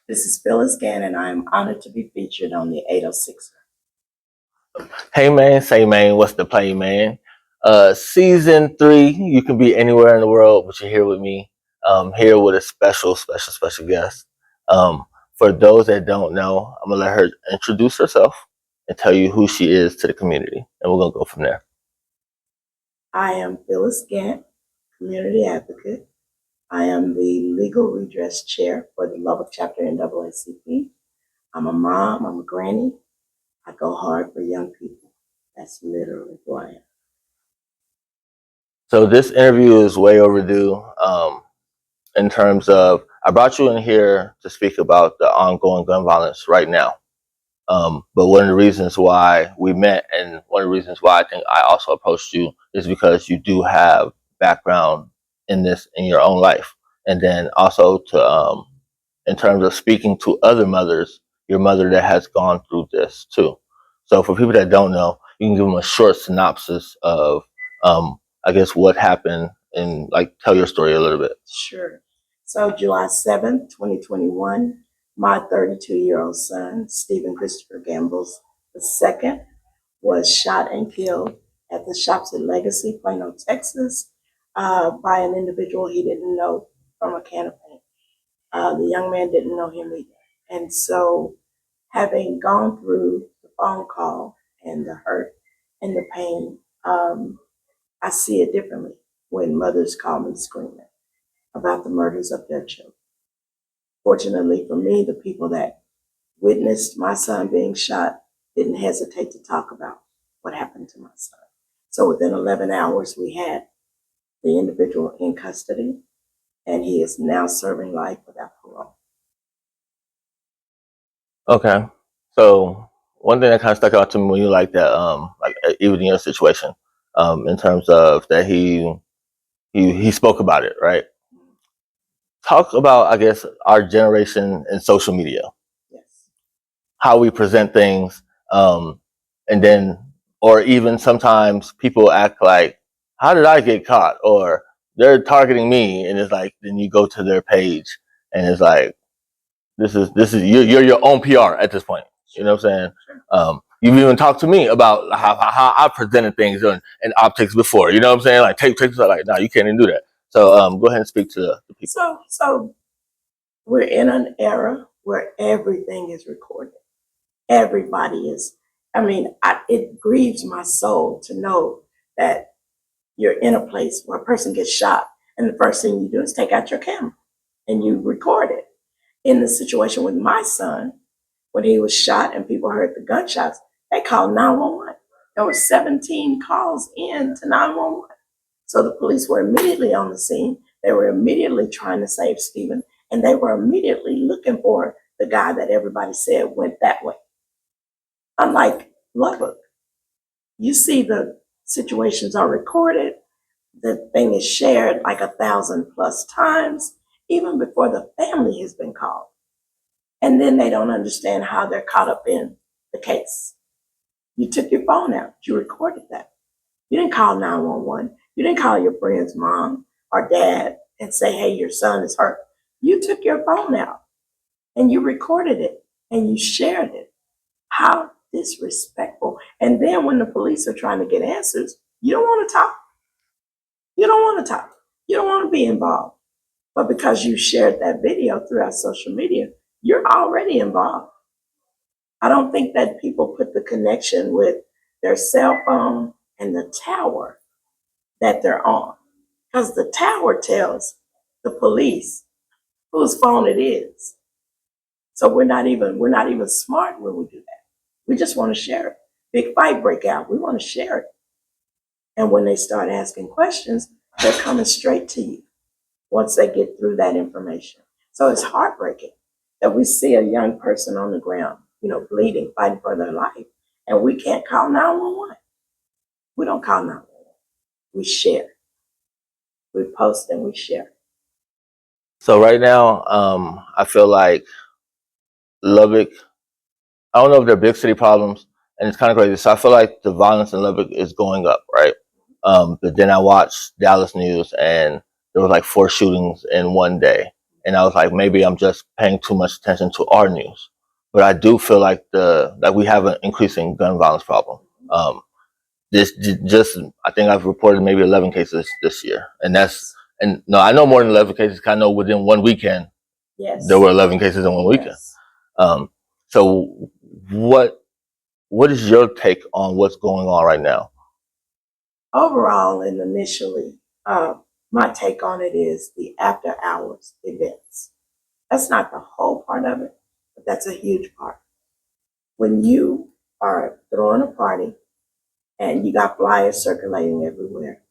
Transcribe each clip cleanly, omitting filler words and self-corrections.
This is Phyllis, Gant, and I am honored to be featured on the 806er. Hey man, say man, what's the play, man? Season 3, you can be anywhere in the world, but you're here with me. Here with a special guest. For those that don't know, I'm gonna let her introduce herself and tell you who she is to the community, and we're gonna go from there. I am Phyllis Gant, community advocate. I am the legal redress chair for the Lubbock chapter NAACP. I'm a mom, I'm a granny. I go hard for young people. That's literally who I am. So this interview is way overdue. In terms of, I brought you in here to speak about the ongoing gun violence right now. But one of the reasons why we met, and one of the reasons why I think I also approached you, is because you do have background in this in your own life, and then also to in terms of speaking to other mothers, your mother that has gone through this too. So for people that don't know, you can give them a short synopsis of I guess what happened, and like tell your story a little bit. Sure. So July 7th, 2021, my 32-year-old son, Stephen Christopher Gambles II, was shot and killed at the Shops at Legacy, Plano, Texas, by an individual he didn't know from a can of paint. The young man didn't know him either. And so, having gone through the phone call and the hurt and the pain, I see it differently when mothers call me screaming about the murders of their children. Fortunately for me, the people that witnessed my son being shot didn't hesitate to talk about what happened to my son. So within 11 hours, we had the individual in custody, and he is now serving life without parole. Okay, so one thing that kind of stuck out to me when you like that, like even in your situation, in terms of that he spoke about it, right? Talk about, I guess, our generation and social media. Yes. How we present things, and then, or even sometimes people act like, how did I get caught? Or they're targeting me, and it's like, then you go to their page and it's like, this is you're your own PR at this point. You know what I'm saying? You've even talked to me about how I presented things in optics before. You know what I'm saying? Like take pictures, like, no, you can't even do that. So go ahead and speak to the people. So we're in an era where everything is recorded. Everybody is. I mean, it grieves my soul to know that you're in a place where a person gets shot, and the first thing you do is take out your camera and you record it. In the situation with my son, when he was shot and people heard the gunshots, they called 911. There were 17 calls in to 911. So the police were immediately on the scene. They were immediately trying to save Stephen, and they were immediately looking for the guy that everybody said went that way. Unlike Lubbock, you see the situations are recorded, the thing is shared like 1,000+ times, even before the family has been called. And then they don't understand how they're caught up in the case. You took your phone out, you recorded that. You didn't call 911. You didn't call your friend's mom or dad and say, hey, your son is hurt. You took your phone out and you recorded it and you shared it. How disrespectful. And then when the police are trying to get answers, you don't want to talk. You don't want to talk. You don't want to be involved. But because you shared that video throughout social media, you're already involved. I don't think that people put the connection with their cell phone and the tower that they're on. Because the tower tells the police whose phone it is. So we're not even smart when we do that. We just want to share it. Big fight break out. We want to share it. And when they start asking questions, they're coming straight to you once they get through that information. So it's heartbreaking that we see a young person on the ground, bleeding, fighting for their life, and we can't call 911. We don't call 911. We share. We post and we share. So right now, I feel like Lubbock, I don't know if they're big city problems, and it's kind of crazy. So I feel like the violence in Lubbock is going up, right? But then I watched Dallas news, and there was like 4 shootings in one day, and I was like, maybe I'm just paying too much attention to our news. But I do feel like we have an increasing gun violence problem. This just I think I've reported maybe 11 cases this year, and no, I know more than 11 cases. 'Cause I know within one weekend there were 11 cases in one weekend. So what is your take on what's going on right now? Overall and initially, my take on it is the after hours events. That's not the whole part of it, but that's a huge part. When you are throwing a party and you got flyers circulating everywhere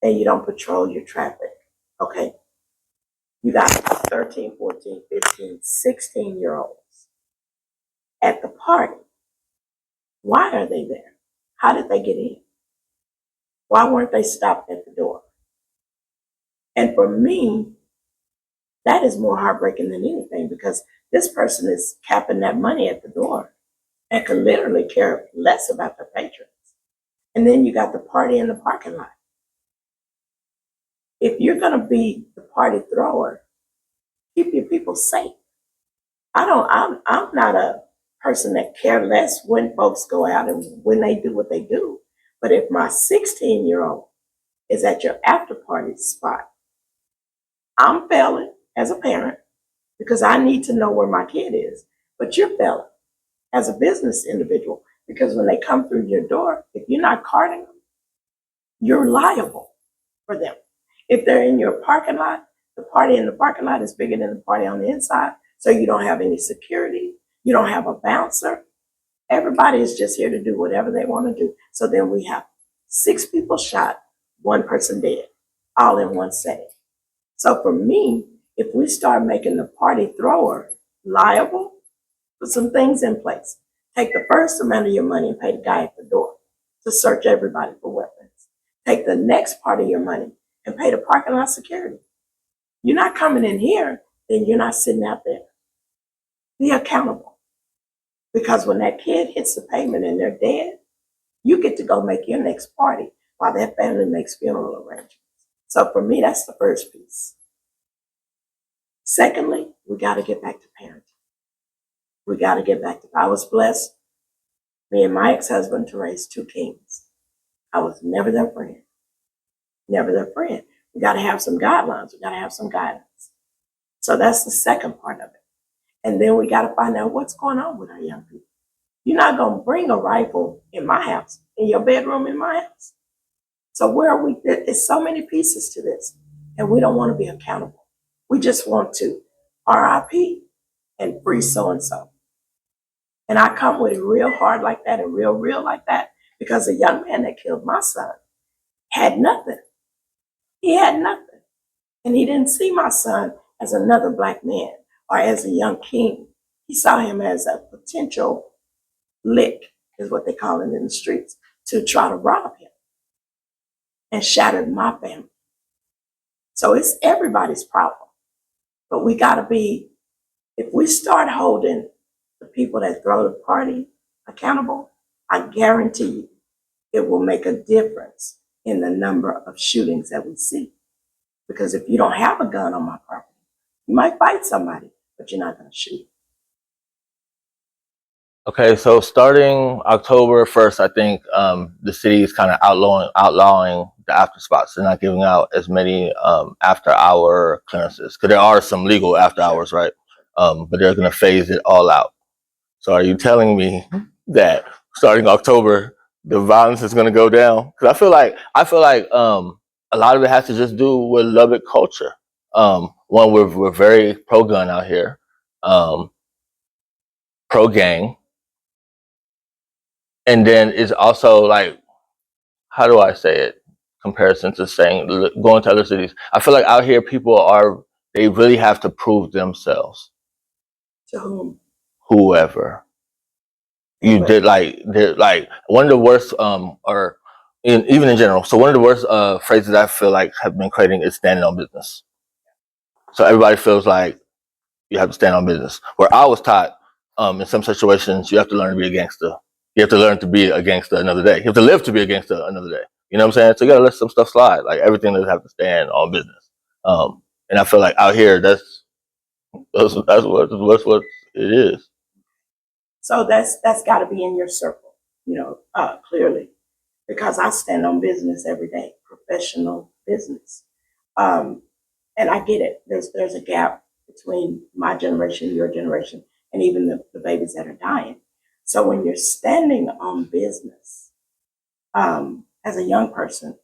and you don't patrol your traffic, okay? You got 13, 14, 15, 16-year-olds at the party. Why are they there? How did they get in? Why weren't they stopped at the door? And for me, that is more heartbreaking than anything because this person is capping that money at the door and could literally care less about their patrons. And then you got the party in the parking lot. If you're going to be the party thrower, keep your people safe. I'm not a person that care less when folks go out and when they do what they do. But if my 16-year-old is at your after party spot, I'm failing as a parent because I need to know where my kid is. But you're failing as a business individual because when they come through your door, if you're not carding them, you're liable for them. If they're in your parking lot, the party in the parking lot is bigger than the party on the inside. So you don't have any security. You don't have a bouncer. Everybody is just here to do whatever they want to do. So then we have 6 people shot, 1 person dead, all in one setting. So for me, if we start making the party thrower liable, put some things in place. Take the first amount of your money and pay the guy at the door to search everybody for weapons. Take the next part of your money and pay the parking lot security. You're not coming in here, then you're not sitting out there. Be accountable. Because when that kid hits the pavement and they're dead, you get to go make your next party while that family makes funeral arrangements. So for me, that's the first piece. Secondly, we got to get back to parenting. We got to get back to, I was blessed, me and my ex-husband, to raise 2 kings. I was never their friend. Never their friend. We got to have some guidelines. We got to have some guidance. So that's the second part of it. And then we got to find out what's going on with our young people. You're not going to bring a rifle in my house, in your bedroom in my house. So where are we? There's so many pieces to this, and we don't want to be accountable. We just want to RIP and free so-and-so. And I come with it real hard like that and real like that because the young man that killed my son had nothing. He had nothing. And he didn't see my son as another black man or as a young king. He saw him as a potential lick, is what they call it in the streets, to try to rob him and shattered my family. So it's everybody's problem. But we got to be, if we start holding the people that throw the party accountable, I guarantee you it will make a difference in the number of shootings that we see. Because if you don't have a gun on my property, you might fight somebody, but you're not going to shoot. Okay, so starting October 1st, I think the city is kind of outlawing the after spots. They're not giving out as many after hour clearances because there are some legal after hours, right? But they're going to phase it all out. So are you telling me that starting October, the violence is going to go down? Because I feel like a lot of it has to just do with Lubbock culture. One, we're very pro gun out here, pro gang. And then it's also like, how do I say it? Comparison to saying going to other cities. I feel like out here they really have to prove themselves. To whom? Whoever. You did they're like one of the worst or even in general. So one of the worst phrases I feel like have been creating is standing on business. So everybody feels like you have to stand on business. Where I was taught in some situations you have to learn to be a gangster. You have to learn to be a gangster another day. You have to live to be a gangster another day. You know what I'm saying? So you gotta let some stuff slide. Like everything doesn't have to stand on business. And I feel like out here, that's what it is. So that's got to be in your circle, clearly, because I stand on business every day, professional business, and I get it. There's a gap between my generation, your generation, and even the babies that are dying. So when you're standing on business, as a young person,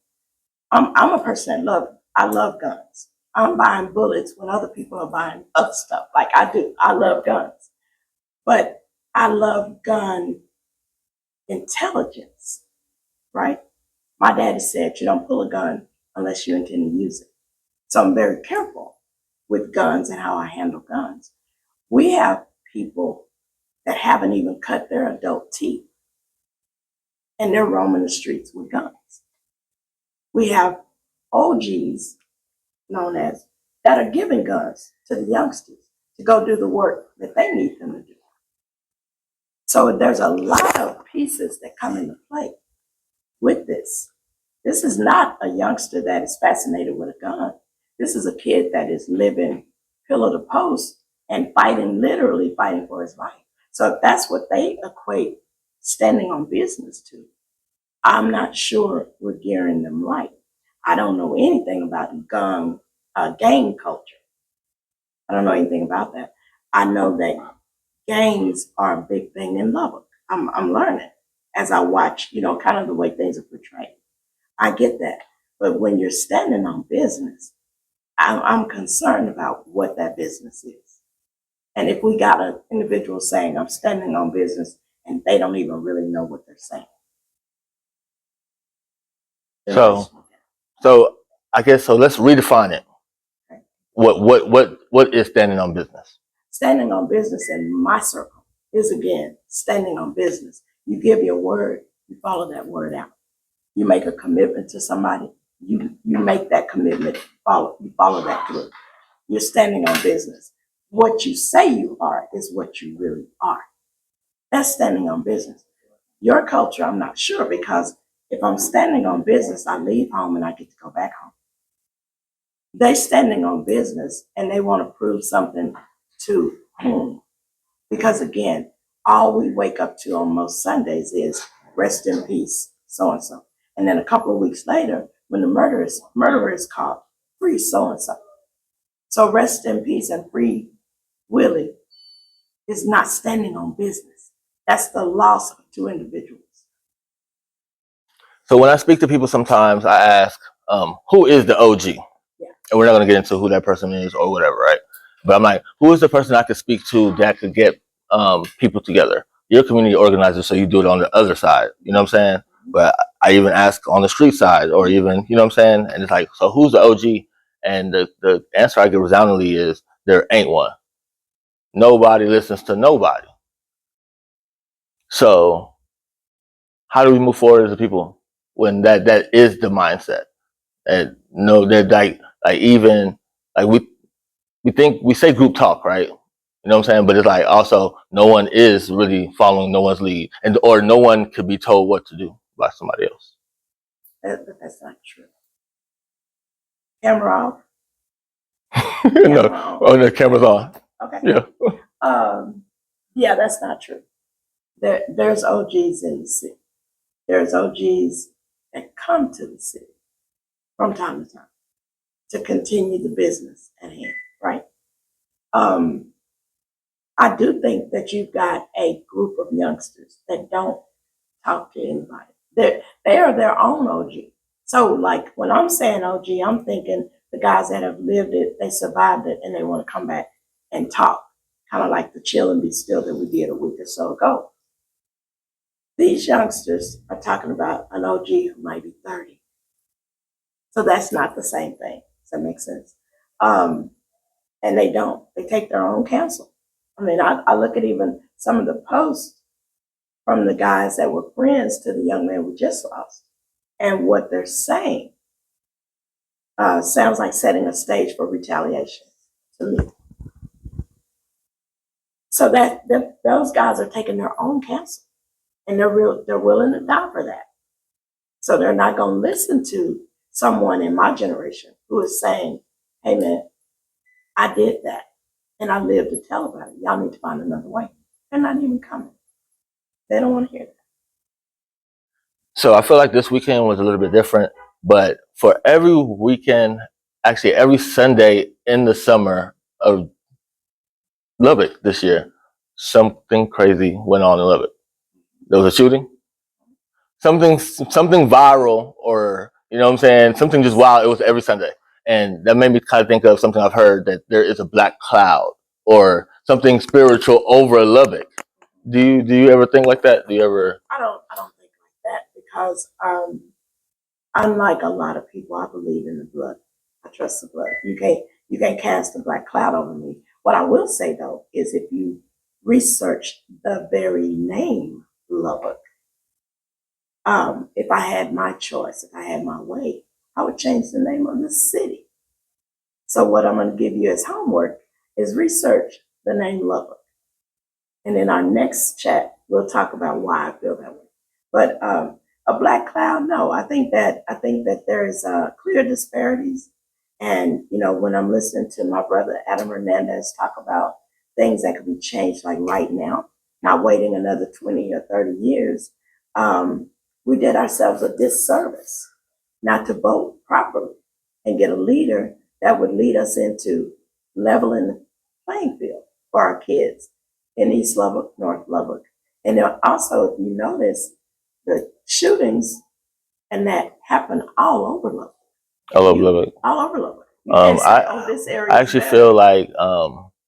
I'm a person that I love guns. I'm buying bullets when other people are buying other stuff. Like I do. I love guns. But I love gun intelligence, right? My daddy said you don't pull a gun unless you intend to use it. So I'm very careful with guns and how I handle guns. We have people that haven't even cut their adult teeth and they're roaming the streets with guns. We have OGs, known as, that are giving guns to the youngsters to go do the work that they need them to do. So there's a lot of pieces that come into play with this. This is not a youngster that is fascinated with a gun. This is a kid that is living pillar to post and fighting, literally fighting for his life. So if that's what they equate standing on business to, I'm not sure we're gearing them right. I don't know anything about gang culture. I don't know anything about that. I know that gangs are a big thing in Lubbock. I'm learning as I watch, kind of the way things are portrayed. I get that. But when you're standing on business, I'm concerned about what that business is. And if we got an individual saying, I'm standing on business, and they don't even really know what they're saying. So I guess so. Let's redefine it. Okay. What is standing on business? Standing on business in my circle is, again, standing on business. You give your word, you follow that word out. You make a commitment to somebody, you make that commitment, you follow that through. You're standing on business. What you say you are is what you really are. That's standing on business. Your culture, I'm not sure, because if I'm standing on business, I leave home and I get to go back home. They're standing on business and they want to prove something to whom? Because again, all we wake up to on most Sundays is rest in peace, so and so. And then a couple of weeks later, when the murderer is caught, free so and so. So rest in peace and free Willie is not standing on business. That's the loss of two individuals. So when I speak to people, sometimes I ask, who is the OG? Yeah. And we're not going to get into who that person is or whatever, right? But I'm like, who is the person I could speak to that could get people together? You're a community organizer, so you do it on the other side. You know what I'm saying? But I even ask on the street side, or even, you know what I'm saying? And it's like, so who's the OG? And the answer I get resoundingly is there ain't one. Nobody listens to nobody. So how do we move forward as a people when that is the mindset? And no, that like even like we say group talk, right? You know what I'm saying? But it's like also no one is really following no one's lead, and or no one could be told what to do by somebody else. That's not true. Camera off. No, oh, the camera's on. Okay. Yeah. Yeah, that's not true. There's OGs in the city. There's OGs that come to the city from time to time to continue the business at hand, right? I do think that you've got a group of youngsters that don't talk to anybody. They are their own OG. So like when I'm saying OG, I'm thinking the guys that have lived it, they survived it, and they want to come back and talk, kind of like the chill and be still that we did a week or so ago. These youngsters are talking about an OG who might be 30. So that's not the same thing. Does that make sense? And they don't. They take their own counsel. I mean, I look at even some of the posts from the guys that were friends to the young man we just lost, and what they're saying sounds like setting a stage for retaliation to me. So those guys are taking their own counsel, and they're willing to die for that. So they're not going to listen to someone in my generation who is saying, "Hey man, I did that, and I lived to tell about it. Y'all need to find another way. They're not even coming. They don't want to hear that. So I feel like this weekend was a little bit different, but for every weekend, actually every Sunday in the summer of Lubbock this year, something crazy went on in Lubbock. There was a shooting, something viral, or you know what I'm saying, something just wild. It was every Sunday, and that made me kind of think of something I've heard, that there is a black cloud or something spiritual over Lubbock. Do you ever think like that? Do you ever? I don't think like that because unlike a lot of people, I believe in the blood. I trust the blood. You can't cast a black cloud over me. What I will say though is if you research the very name Lubbock, if I had my choice, if I had my way, I would change the name of the city. So what I'm going to give you as homework is research the name Lubbock. And in our next chat, we'll talk about why I feel that way. But a black cloud, no. I think that there is clear disparities. And you know, when I'm listening to my brother Adam Hernandez talk about things that can be changed, like right now, not waiting another 20 or 30 years, we did ourselves a disservice not to vote properly and get a leader that would lead us into leveling the playing field for our kids in East Lubbock, North Lubbock. And also, if you notice, the shootings and that happen all over Lubbock. All over Lubbock. All over Lubbock. You can't say, this area I actually feel like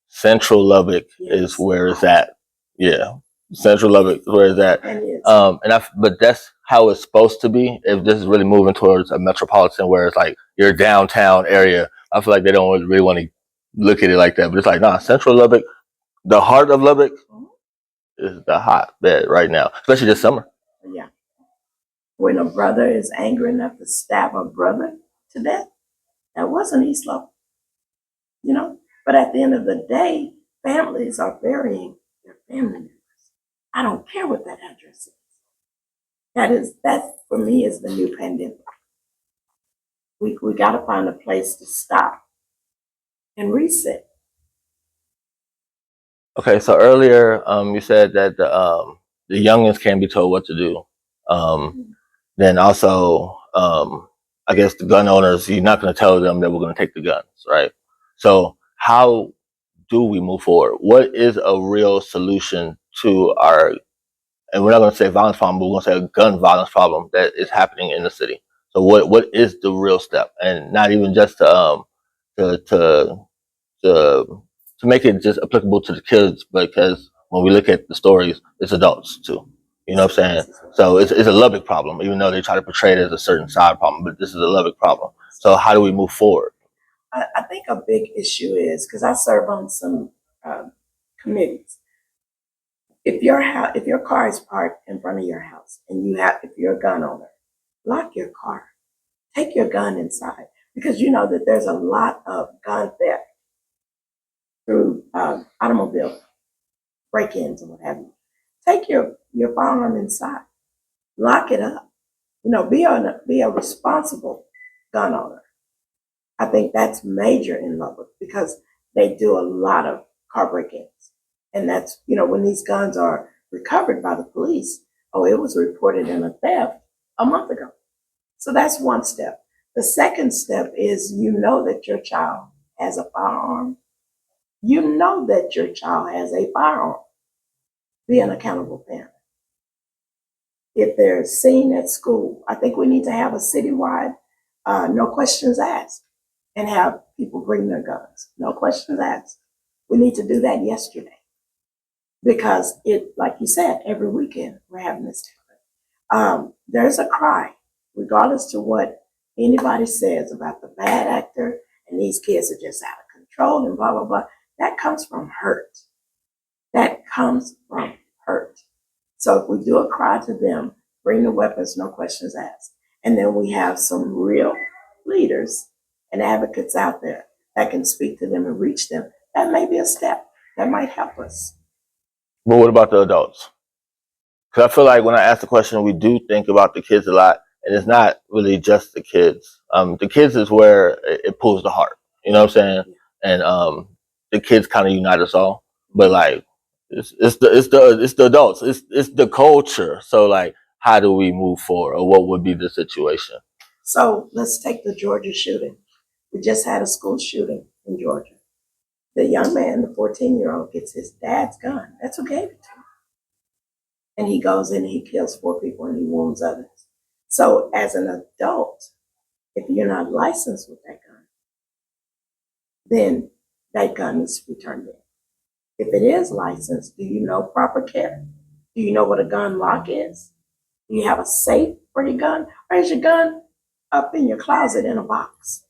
Central Lubbock is where it's at. Yeah, Central Lubbock is where it's at. But that's how it's supposed to be. If this is really moving towards a metropolitan, where it's like your downtown area, I feel like they don't really want to look at it like that. But it's like, nah, Central Lubbock, the heart of Lubbock, is the hotbed right now, especially this summer. Yeah. When a brother is angry enough to stab a brother to death, that wasn't East Lubbock. You know? But at the end of the day, families are burying their family members. I don't care what that address is. That for me is the new pandemic. We got to find a place to stop and reset. Okay, so earlier you said that the youngins can't be told what to do. Then also, I guess the gun owners, you're not going to tell them that we're going to take the guns, right? So how do we move forward? What is a real solution to our, and we're not going to say violence problem, but we're going to say a gun violence problem that is happening in the city. So what is the real step? And not even just to make it just applicable to the kids, because when we look at the stories, it's adults too. You know what I'm saying? So it's a Lubbock problem, even though they try to portray it as a certain side problem, but this is a Lubbock problem. So how do we move forward? I think a big issue is, because I serve on some committees. If your car is parked in front of your house and if you're a gun owner, lock your car. Take your gun inside, because you know that there's a lot of gun theft through automobile break-ins and what have you. Take your firearm inside. Lock it up. You know, be a responsible gun owner. I think that's major in Lubbock because they do a lot of car break-ins. And that's, you know, when these guns are recovered by the police, it was reported in a theft a month ago. So that's one step. The second step is, you know that your child has a firearm. You know that your child has a firearm. Be an accountable parent. If they're seen at school, I think we need to have a citywide, no questions asked, and have people bring their guns. No questions asked. We need to do that yesterday. Because like you said, every weekend we're having this happen. There's a cry, regardless to what anybody says about the bad actor and these kids are just out of control and blah, blah, blah. That comes from hurt. That comes from hurt. So if we do a cry to them, bring the weapons, no questions asked. And then we have some real leaders and advocates out there that can speak to them and reach them. That may be a step that might help us. But what about the adults? Because I feel like when I ask the question, we do think about the kids a lot, and it's not really just the kids. The kids is where it pulls the heart. You know what I'm saying? and the kids kind of unite us all. But like, it's the adults, it's the culture. So like, how do we move forward, or what would be the situation? So let's take the Georgia shooting. We just had a school shooting in Georgia. The young man, the 14-year-old, gets his dad's gun. That's who gave it to him. And he goes in and he kills 4 people and he wounds others. So as an adult, if you're not licensed with that gun, then that gun needs to be turned in. If it is licensed, do you know proper care? Do you know what a gun lock is? Do you have a safe for your gun? Or is your gun up in your closet in a box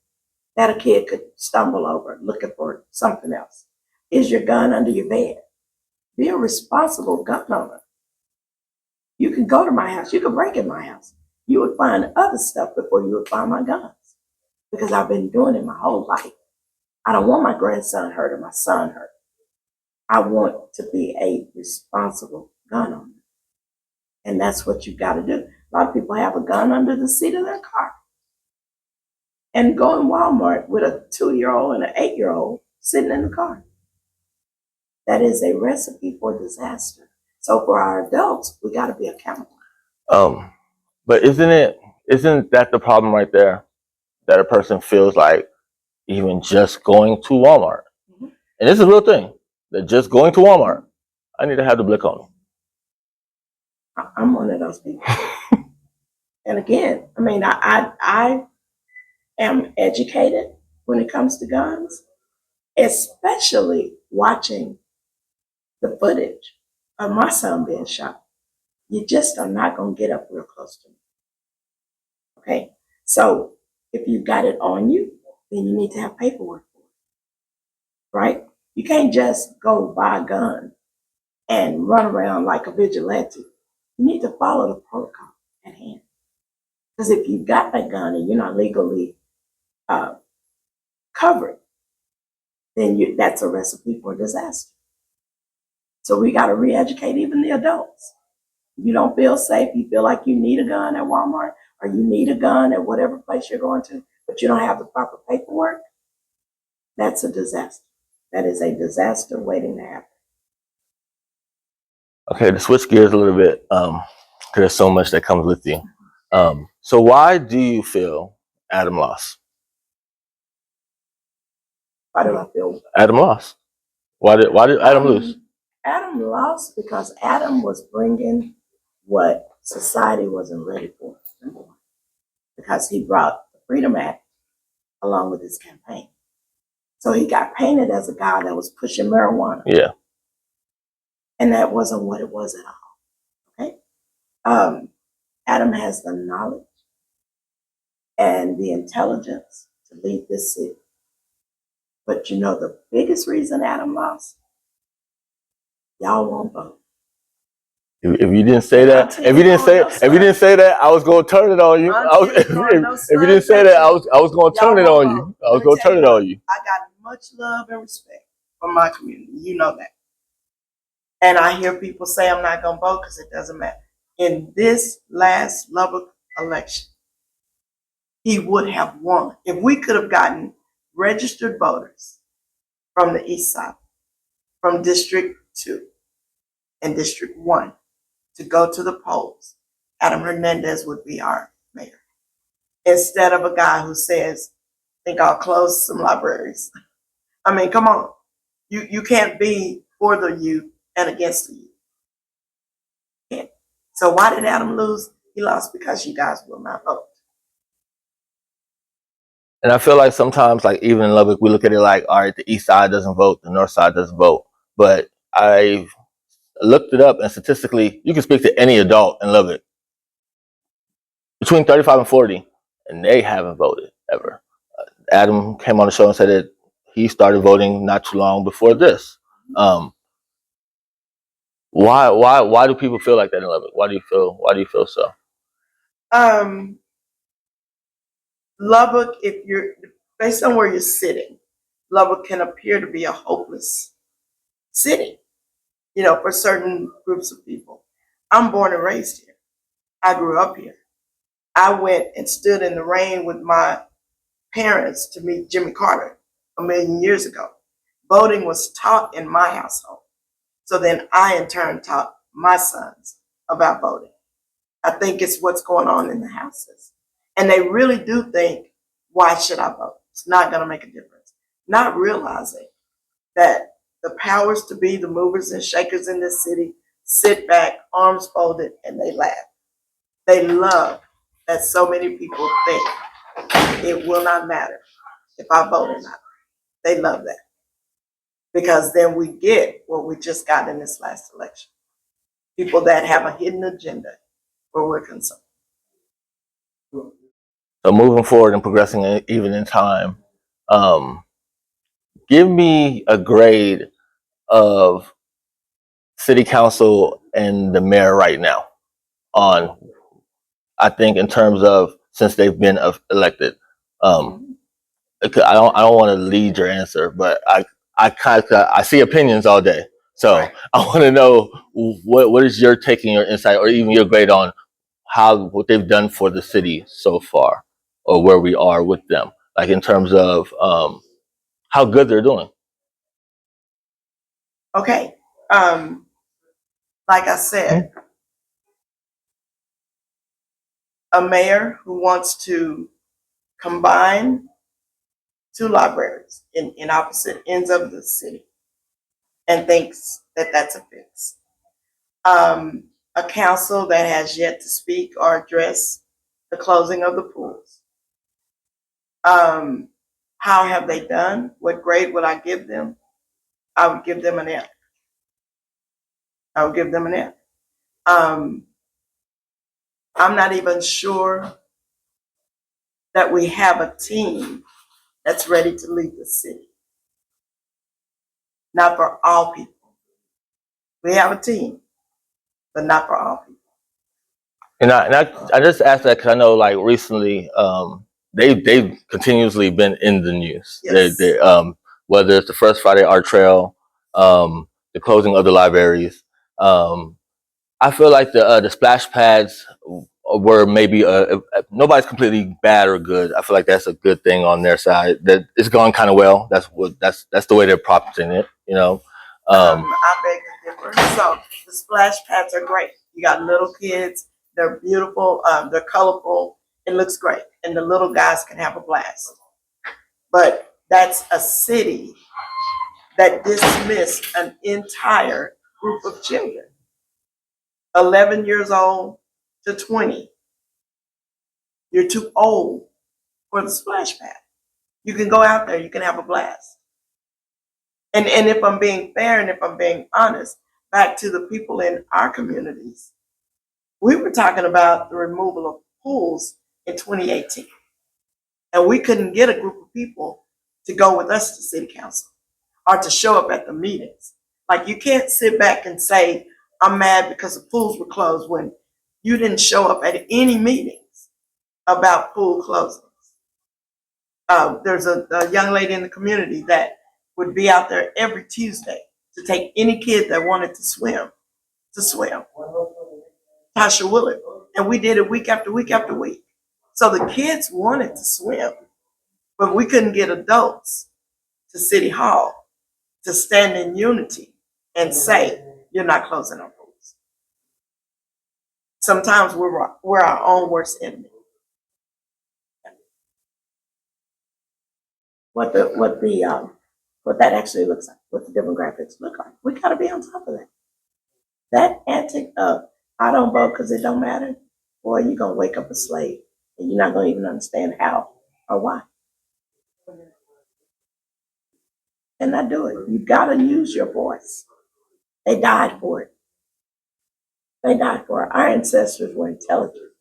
that a kid could stumble over looking for something else? Is your gun under your bed? Be a responsible gun owner. You can go to my house. You can break in my house. You would find other stuff before you would find my guns, because I've been doing it my whole life. I don't want my grandson hurt or my son hurt. I want to be a responsible gun owner. And that's what you got to do. A lot of people have a gun under the seat of their car and go in Walmart with a 2-year-old and an 8-year-old sitting in the car. That is a recipe for disaster. So for our adults, we got to be accountable. But isn't that the problem right there? That a person feels like even just going to Walmart, and this is a real thing, that just going to Walmart, I need to have the blick on them. I'm one of those people. And again, I mean, I am educated when it comes to guns, especially watching the footage of my son being shot. You just are not going to get up real close to me. Okay? So if you've got it on you, then you need to have paperwork for it. Right? You can't just go buy a gun and run around like a vigilante. You need to follow the protocol at hand. Because if you've got that gun and you're not legally covered, then that's a recipe for disaster. So we got to re-educate even the adults. You don't feel safe, you feel like you need a gun at Walmart or you need a gun at whatever place you're going to, but you don't have the proper paperwork, that's a disaster. That is a disaster waiting to happen. Okay, to switch gears a little bit, because there's so much that comes with you. So why do you feel Adam lost? Why do I feel Adam lost? Why did Adam lose? Adam lost because Adam was bringing what society wasn't ready for, number one, because he brought the Freedom Act along with his campaign. So he got painted as a guy that was pushing marijuana. Yeah. And that wasn't what it was at all. Okay. Adam has the knowledge and the intelligence to lead this city. But you know the biggest reason Adam lost? Y'all won't vote. If you didn't say that, if you didn't say that, I was going to turn it on you. If you didn't say that, I was going to turn it on you. I was going to turn it on you. I got much love and respect from my community. You know that. And I hear people say I'm not going to vote because it doesn't matter. In this last Lubbock election, he would have won. If we could have gotten registered voters from the East Side, from District 2 and District 1 to go to the polls, Adam Hernandez would be our mayor. Instead of a guy who says, I think I'll close some libraries. I mean, come on. You can't be for the youth and against the youth. Can't. So why did Adam lose? He lost because you guys will not vote. And I feel like sometimes, like even in Lubbock, we look at it like, all right, the East Side doesn't vote, the North Side doesn't vote. But I looked it up, and statistically, you can speak to any adult in Lubbock between 35 and 40, and they haven't voted ever. Adam came on the show and said that he started voting not too long before this. Why do people feel like that in Lubbock? Why do you feel so? Lubbock, if you're based on where you're sitting, Lubbock can appear to be a hopeless city, for certain groups of people. I'm born and raised here. I grew up here. I went and stood in the rain with my parents to meet Jimmy Carter a million years ago. Voting was taught in my household. So then I, in turn, taught my sons about voting. I think it's what's going on in the houses. And they really do think, why should I vote? It's not going to make a difference. Not realizing that the powers to be, the movers and shakers in this city, sit back, arms folded, and they laugh. They love that so many people think it will not matter if I vote or not. They love that. Because then we get what we just got in this last election. People that have a hidden agenda where we're concerned. So moving forward and progressing even in time, give me a grade of city council and the mayor right now on, I think, in terms of since they've been elected. I don't want to lead your answer, but I see opinions all day. So Right. I want to know what is your taking, your insight, or even your grade on what they've done for the city so far, or where we are with them, like in terms of how good they're doing. Okay. Like I said, a mayor who wants to combine two libraries in opposite ends of the city and thinks that that's a fix. A council that has yet to speak or address the closing of the pools. How have they done? What grade would I give them? I would give them an F. I would give them an F. I'm not even sure that we have a team that's ready to lead the city. Not for all people. We have a team, but not for all people. And I just asked that because I know, like, recently, they've continuously been in the news. Yes. They whether it's the First Friday Art Trail, the closing of the libraries. I feel like the splash pads were maybe nobody's completely bad or good. I feel like that's a good thing on their side. That it's gone kind of well. That's the way they're profiting it. You know. I beg to differ. So the splash pads are great. You got little kids. They're beautiful. They're colorful. It looks great, and the little guys can have a blast. But that's a city that dismissed an entire group of children, 11 years old to 20. You're too old for the splash pad. You can go out there. You can have a blast. And if I'm being fair and if I'm being honest, back to the people in our communities, we were talking about the removal of pools in 2018. And we couldn't get a group of people to go with us to city council or to show up at the meetings. Like, you can't sit back and say, I'm mad because the pools were closed when you didn't show up at any meetings about pool closings. There's a young lady in the community that would be out there every Tuesday to take any kid that wanted to swim. Tasha Willard. And we did it week after week after week. So the kids wanted to swim, but we couldn't get adults to City Hall to stand in unity and say, you're not closing our pools. Sometimes we're our own worst enemy. What that actually looks like, what the demographics look like. We gotta be on top of that. That antic of, I don't vote because it don't matter, boy, you're gonna wake up a slave and you're not gonna even understand how or why. And not do it. You gotta use your voice. They died for it. They died for it. Our ancestors were intelligent.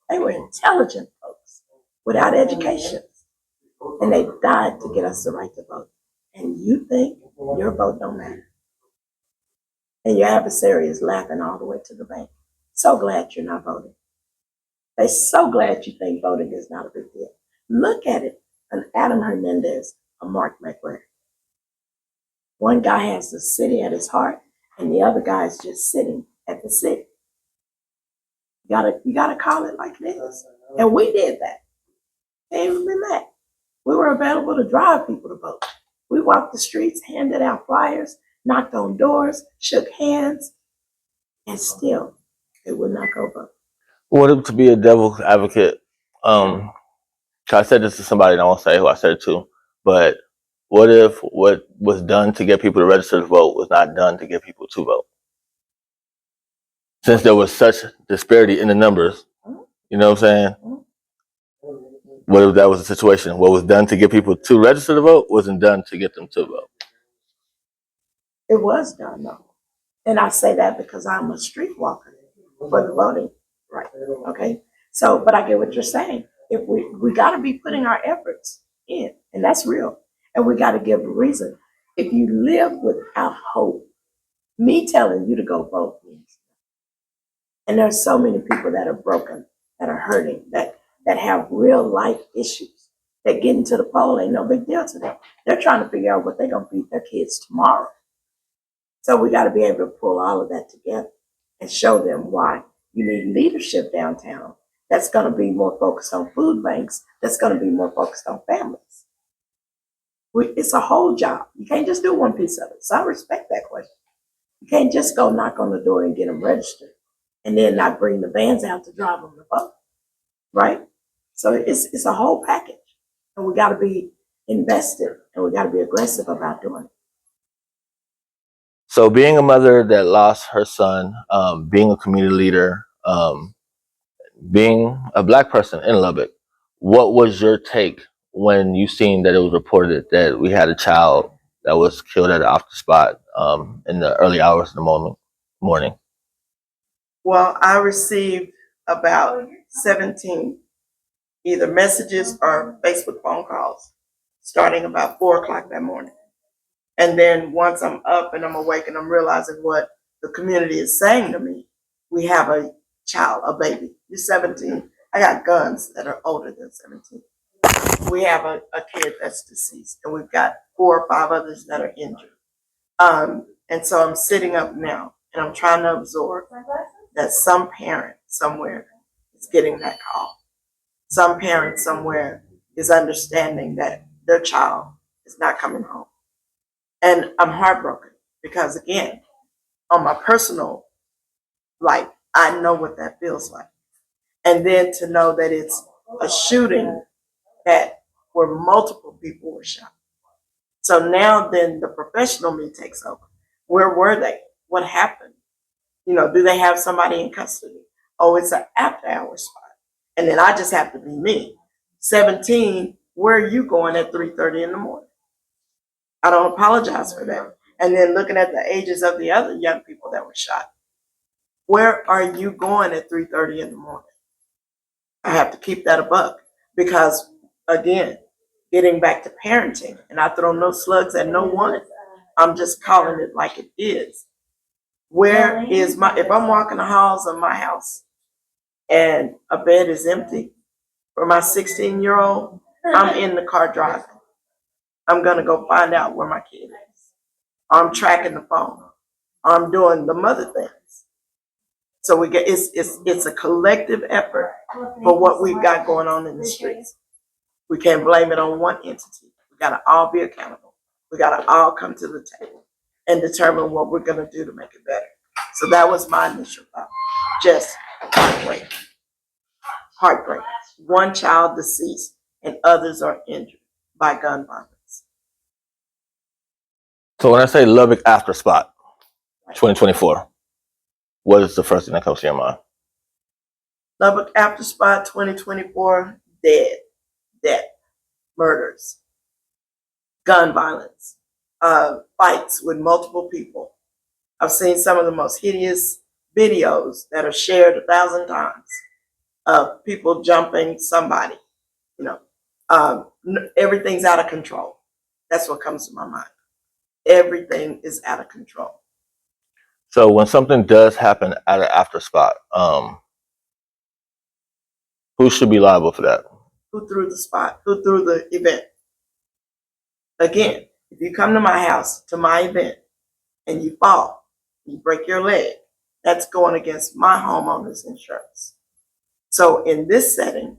They were intelligent folks without education. And they died to get us the right to vote. And you think your vote don't matter. And your adversary is laughing all the way to the bank. So glad you're not voting. They're so glad you think voting is not a big deal. Look at it. An Adam Hernandez, a Mark McGuire. One guy has the city at his heart, and the other guy is just sitting at the city. You gotta call it like it is. And we did that. Can't even be mad. We were available to drive people to vote. We walked the streets, handed out flyers, knocked on doors, shook hands, and still it would not go vote. What if, to be a devil's advocate, I said this to somebody, and I won't say who I said it to, but what if what was done to get people to register to vote was not done to get people to vote? Since there was such disparity in the numbers, you know what I'm saying? What if that was the situation? What was done to get people to register to vote wasn't done to get them to vote. It was done though. And I say that because I'm a street walker for the voting right. Okay. So, but I get what you're saying. If we got to be putting our efforts in, and that's real. And we got to give a reason. If you live without hope, me telling you to go vote means. And there's so many people that are broken, that are hurting, that have real life issues. That getting to the poll ain't no big deal to them. They're trying to figure out what they're gonna feed their kids tomorrow. So we got to be able to pull all of that together and show them why you need leadership downtown that's going to be more focused on food banks, that's going to be more focused on families. It's a whole job. You can't just do one piece of it. So I respect that question. You can't just go knock on the door and get them registered and then not bring the vans out to drive them to vote, right? So it's a whole package. And we got to be invested and we got to be aggressive about doing it. So being a mother that lost her son, being a community leader, being a Black person in Lubbock, what was your take when you seen that it was reported that we had a child that was killed at an off the spot in the early hours of the morning? Well, I received about 17 either messages or Facebook phone calls starting about 4 o'clock that morning. And then once I'm up and I'm awake and I'm realizing what the community is saying to me, we have a child, a baby. You're 17. I got guns that are older than 17. We have a kid that's deceased, and we've got 4 or 5 others that are injured. And so I'm sitting up now and I'm trying to absorb that some parent somewhere is getting that call. Some parent somewhere is understanding that their child is not coming home. And I'm heartbroken because, again, on my personal life, I know what that feels like. And then to know that it's a shooting that where multiple people were shot. So now then the professional me takes over. Where were they? What happened? You know, do they have somebody in custody? Oh, it's an after hours spot. And then I just have to be me. 17, where are you going at 3:30 in the morning? I don't apologize for that. And then looking at the ages of the other young people that were shot. Where are you going at 3:30 in the morning? I have to keep that a buck because, again, getting back to parenting, and I throw no slugs at no one. I'm just calling it like it is. Where is if I'm walking the halls of my house and a bed is empty for my 16-year-old, I'm in the car driving. I'm going to go find out where my kid is. I'm tracking the phone. I'm doing the mother things. So it's a collective effort for what we've got going on in the streets. We can't blame it on one entity. We got to all be accountable. We got to all come to the table and determine what we're going to do to make it better. So that was my initial thought. Just heartbreak. Heartbreak. One child deceased and others are injured by gun violence. So when I say Lubbock after spot, 2024, what is the first thing that comes to your mind? Lubbock after spot 2024, dead, death, murders, gun violence, fights with multiple people. I've seen some of the most hideous videos that are shared 1,000 times of people jumping somebody. You know, everything's out of control. That's what comes to my mind. Everything is out of control. So when something does happen at an after spot, who should be liable for that? Who threw the spot? Who threw the event? Again, if you come to my house, to my event, and you fall, you break your leg, that's going against my homeowner's insurance. So in this setting,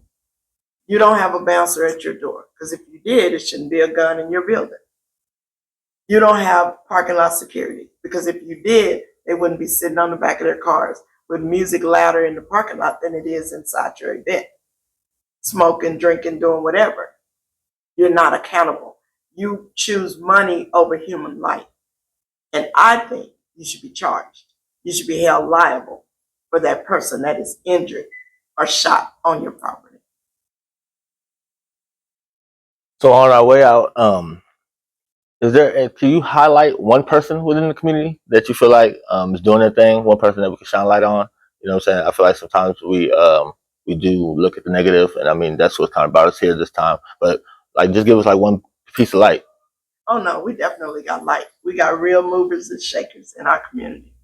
you don't have a bouncer at your door, because if you did, it shouldn't be a gun in your building. You don't have parking lot security, because if you did, they wouldn't be sitting on the back of their cars with music louder in the parking lot than it is inside your event, smoking, drinking, doing whatever. You're not accountable. You choose money over human life. And I think you should be charged. You should be held liable for that person that is injured or shot on your property. So on our way out, can you highlight one person within the community that you feel like is doing their thing? One person that we can shine light on. You know what I'm saying? I feel like sometimes we do look at the negative, and I mean that's what's kind of brought us here this time. But like, just give us like one piece of light. Oh no, we definitely got light. We got real movers and shakers in our community.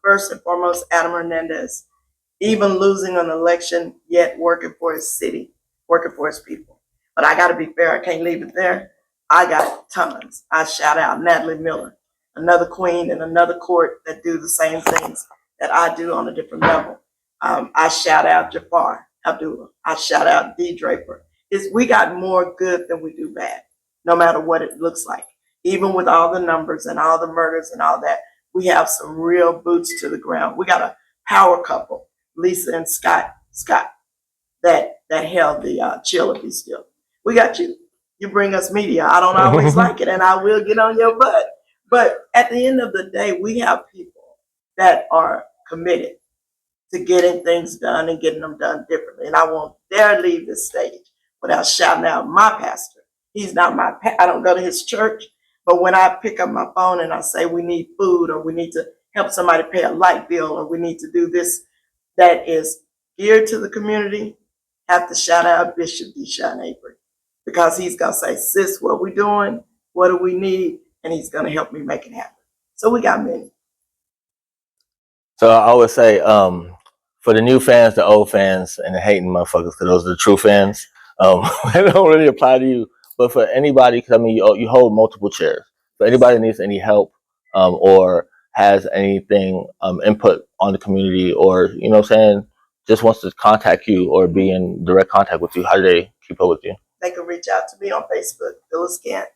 First and foremost, Adam Hernandez, even losing an election, yet working for his city, working for his people. But I got to be fair, I can't leave it there. I got tons. I shout out Natalie Miller, another queen in another court that do the same things that I do on a different level. I shout out Jafar Abdullah. I shout out D. Draper. We got more good than we do bad, no matter what it looks like. Even with all the numbers and all the murders and all that, we have some real boots to the ground. We got a power couple, Lisa and Scott, that held the chill if he's still. We got you. You bring us media. I don't always like it, and I will get on your butt. But at the end of the day, we have people that are committed to getting things done and getting them done differently. And I won't dare leave this stage without shouting out my pastor. He's not I don't go to his church, but when I pick up my phone and I say we need food, or we need to help somebody pay a light bill, or we need to do this that is geared to the community, have to shout out Bishop Deshaun Avery, because he's going to say, sis, what we doing? What do we need? And he's going to help me make it happen. So we got many. So I always say, for the new fans, the old fans, and the hating motherfuckers, because those are the true fans, they don't really apply to you. But for anybody, because I mean, you hold multiple chairs. For anybody that needs any help, or has anything input on the community, or you know what I'm saying, just wants to contact you or be in direct contact with you, how do they keep up with you? They can reach out to me on Facebook, Phyllis Gant.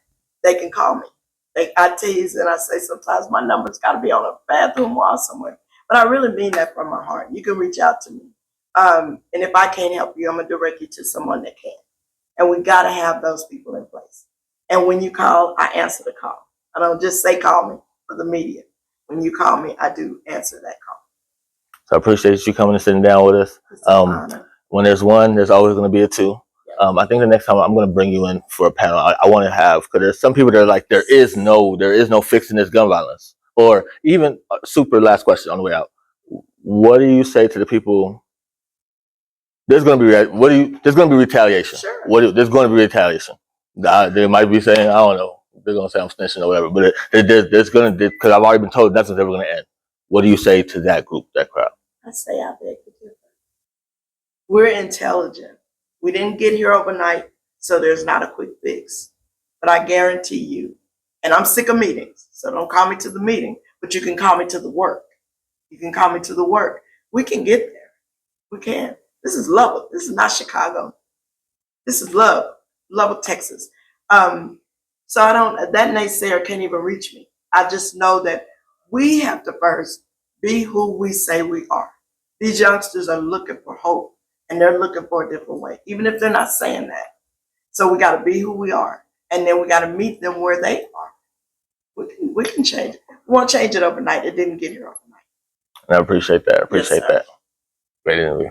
They can call me. I tease and I say sometimes my number's got to be on a bathroom wall somewhere. But I really mean that from my heart. You can reach out to me. And if I can't help you, I'm going to direct you to someone that can. And we got to have those people in place. And when you call, I answer the call. I don't just say call me for the media. When you call me, I do answer that call. So I appreciate you coming and sitting down with us. When there's one, there's always going to be a two. I think the next time I'm going to bring you in for a panel. I want to have, because there's some people that are like, there is no fixing this gun violence. Or even super last question on the way out. What do you say to the people? There's going to be there's going to be retaliation. Sure. There's going to be retaliation. They might be saying, I don't know, they're going to say I'm snitching or whatever. But there's going to, because I've already been told that's never going to end. What do you say to that group, that crowd? I say I beg to differ. We're intelligent. We didn't get here overnight, so there's not a quick fix. But I guarantee you, and I'm sick of meetings, so don't call me to the meeting, but you can call me to the work. You can call me to the work. We can get there. We can. This is Lubbock. This is not Chicago. This is Lubbock, Texas. So that naysayer can't even reach me. I just know that we have to first be who we say we are. These youngsters are looking for hope, and they're looking for a different way, even if they're not saying that. So we got to be who we are, and then we got to meet them where they are. We can change it. We won't change it overnight. It didn't get here overnight. And I appreciate that. Great interview.